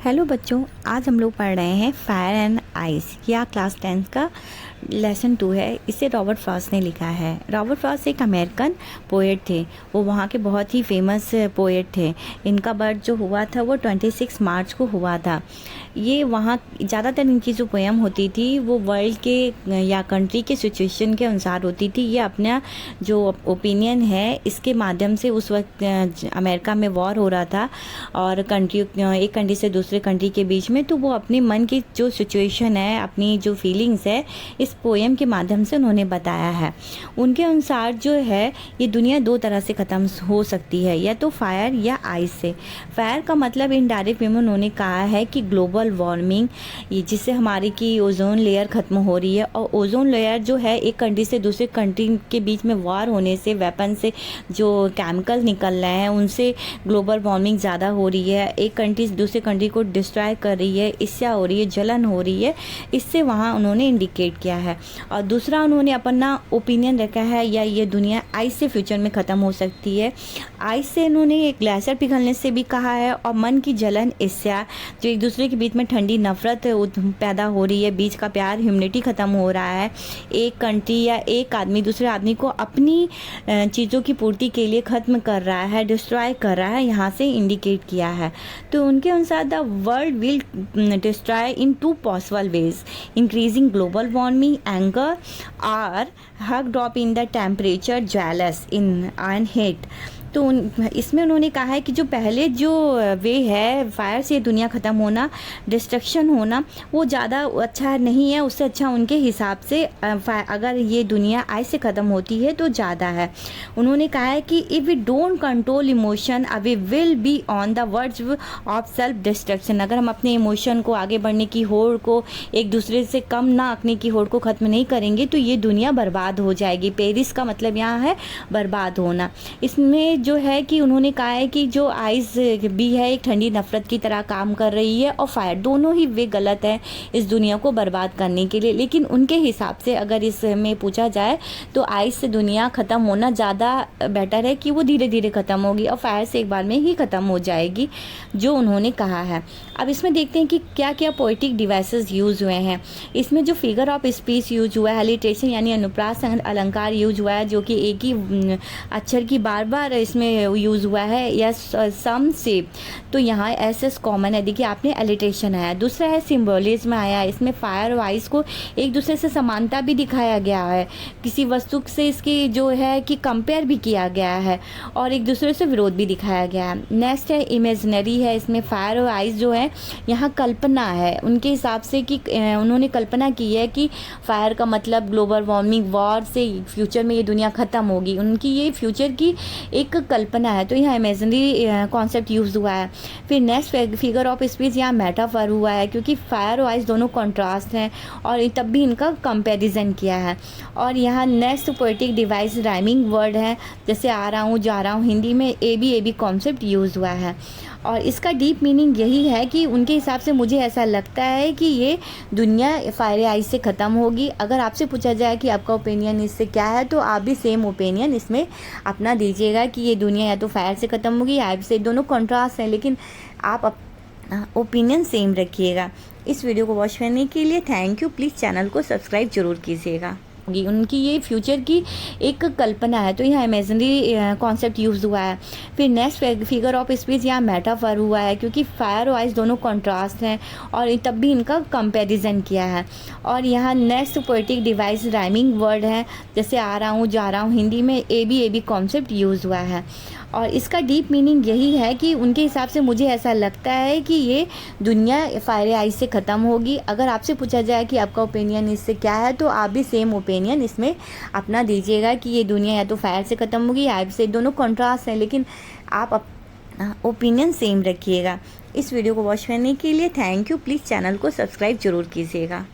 Hello बच्चों, आज हम लोग पढ़ रहे हैं फायर एंड आइस। यह क्लास 10 का लेसन 2 है। इसे रॉबर्ट फ्रॉस्ट ने लिखा है। रॉबर्ट फ्रॉस्ट एक अमेरिकन पोएट थे। वो वहाँ के बहुत ही फेमस पोएट थे। इनका बर्थ जो हुआ था वो 26 मार्च को हुआ था। ये वहाँ ज़्यादातर इनकी जो पोएम होती थी वो वर्ल्ड के या कंट्री के सिचुएशन के अनुसार होती थी। ये अपना जो ओपिनियन है इसके माध्यम से, उस वक्त अमेरिका में वॉर हो रहा था और एक कंट्री से दूसरे कंट्री के बीच में, तो वो अपने मन की जो सिचुएशन है, अपनी जो फीलिंग्स है, इस पोएम के माध्यम से उन्होंने बताया है। उनके अनुसार जो है ये दुनिया दो तरह से ख़त्म हो सकती है, या तो फायर या आइस से। फायर का मतलब इनडायरेक्ट वे में उन्होंने कहा है कि ग्लोबल वार्मिंग, जिससे हमारी की ओजोन लेयर ख़त्म हो रही है, और ओजोन लेयर जो है एक कंट्री से दूसरे कंट्री के बीच में वॉर होने से, वेपन से जो केमिकल निकल रहे हैं उनसे ग्लोबल वार्मिंग ज़्यादा हो रही है। एक कंट्री दूसरे कंट्री को डिस्ट्रॉय कर रही है, इससे हो रही है, जलन हो रही है। इससे वहाँ उन्होंने इंडिकेट किया है। और दूसरा उन्होंने अपना ओपिनियन रखा है, या ये दुनिया आइस से फ्यूचर में ख़त्म हो सकती है। आइस से उन्होंने एक ग्लेशियर पिघलने से भी कहा है, और मन की जलन, इससे जो एक दूसरे के बीच में ठंडी नफरत पैदा हो रही है, बीच का प्यार, ह्यूमनिटी ख़त्म हो रहा है। एक कंट्री या एक आदमी दूसरे आदमी को अपनी चीज़ों की पूर्ति के लिए ख़त्म कर रहा है, डिस्ट्रॉय कर रहा है, यहाँ से इंडिकेट किया है। तो उनके अनुसार the world will destroy in 2 possible ways: increasing global warming, anger, or hug drop in the temperature, jealous in and hate। तो इसमें उन्होंने कहा है कि जो पहले जो वे है फायर से दुनिया ख़त्म होना, डिस्ट्रक्शन होना, वो ज़्यादा अच्छा नहीं है। उससे अच्छा उनके हिसाब से अगर ये दुनिया आइस से ख़त्म होती है तो ज़्यादा है। उन्होंने कहा है कि if we don't control emotion we will be on the verge of self destruction. अगर हम अपने इमोशन को, आगे बढ़ने की होड़ को, एक दूसरे से कम ना आंकने की होड़ को ख़त्म नहीं करेंगे तो ये दुनिया बर्बाद हो जाएगी। पेरिस का मतलब यहाँ है बर्बाद होना। इसमें जो है कि उन्होंने कहा है कि जो आइस भी है एक ठंडी नफरत की तरह काम कर रही है, और फायर, दोनों ही वे गलत है इस दुनिया को बर्बाद करने के लिए। लेकिन उनके हिसाब से अगर इसमें पूछा जाए तो आइस से दुनिया ख़त्म होना ज़्यादा बेटर है, कि वो धीरे धीरे ख़त्म होगी, और फायर से एक बार में ही ख़त्म हो जाएगी, जो उन्होंने कहा है। अब इसमें देखते हैं कि क्या क्या पोइटिक डिवाइसेस यूज़ हुए हैं। इसमें जो फिगर ऑफ स्पीच यूज हुआ है, हेलिटेशन यानी अनुप्रास अलंकार यूज हुआ है, जो कि एक ही अक्षर की बार बार इसमें यूज़ हुआ है, या सम से, तो यहाँ एस कॉमन है। देखिए आपने एलिटेशन आया। दूसरा है सिम्बोलिज्म आया। इसमें फायर और आइस को एक दूसरे से समानता भी दिखाया गया है, किसी वस्तु से इसकी जो है कि कंपेयर भी किया गया है, और एक दूसरे से विरोध भी दिखाया गया है। नेक्स्ट है इमेजनरी है। इसमें फायर और आइस जो है यहाँ कल्पना है उनके हिसाब से, कि उन्होंने कल्पना की है कि फायर का मतलब ग्लोबल वार्मिंग, वॉर से फ्यूचर में ये दुनिया ख़त्म होगी, उनकी ये फ्यूचर की एक कल्पना है। तो यहाँ इमेजिनरी कॉन्सेप्ट यूज़ हुआ है। फिर नेक्स्ट फिगर ऑफ स्पीच यहाँ मेटाफर हुआ है, क्योंकि फायर और आइस दोनों कॉन्ट्रास्ट हैं, और तब भी इनका कंपैरिजन किया है। और यहाँ next poetic device rhyming word है, जैसे आ रहा हूँ, जा रहा हूँ, हिंदी में ए बी कॉन्सेप्ट यूज़ हुआ है। और इसका डीप मीनिंग यही है कि उनके हिसाब से, मुझे ऐसा लगता है कि ये दुनिया फायर आइस से ख़त्म होगी। अगर आपसे पूछा जाए कि आपका ओपिनियन इससे क्या है, तो आप भी सेम ओपिनियन इसमें अपना दीजिएगा कि ये दुनिया या तो फायर से ख़त्म होगी या आइस से। दोनों कॉन्ट्रास्ट हैं, लेकिन आप ओपिनियन सेम रखिएगा। इस वीडियो को वॉच करने के लिए थैंक यू। प्लीज़ चैनल को सब्सक्राइब जरूर कीजिएगा। उनकी ये फ्यूचर की एक कल्पना है, तो यहाँ इमेजिनरी कॉन्सेप्ट यूज़ हुआ है। फिर नेक्स्ट फिगर ऑफ स्पीच यहाँ मेटाफर हुआ है, क्योंकि फायर और आइस दोनों कॉन्ट्रास्ट हैं, और तब भी इनका कंपैरिजन किया है। और यहाँ next poetic device rhyming word है, जैसे आ रहा हूँ, जा रहा हूँ, हिंदी में ए बी कॉन्सेप्ट यूज़ हुआ है। और इसका डीप मीनिंग यही है कि उनके हिसाब से, मुझे ऐसा लगता है कि ये दुनिया फायर आइस से ख़त्म होगी। अगर आपसे पूछा जाए कि आपका ओपिनियन इससे क्या है, तो आप भी सेम ओपिनियन इसमें अपना दीजिएगा कि ये दुनिया या तो फायर से ख़त्म होगी या आइस से। दोनों कॉन्ट्रास्ट हैं, लेकिन आप ओपिनियन सेम रखिएगा। इस वीडियो को वॉच करने के लिए थैंक यू। प्लीज़ चैनल को सब्सक्राइब जरूर कीजिएगा।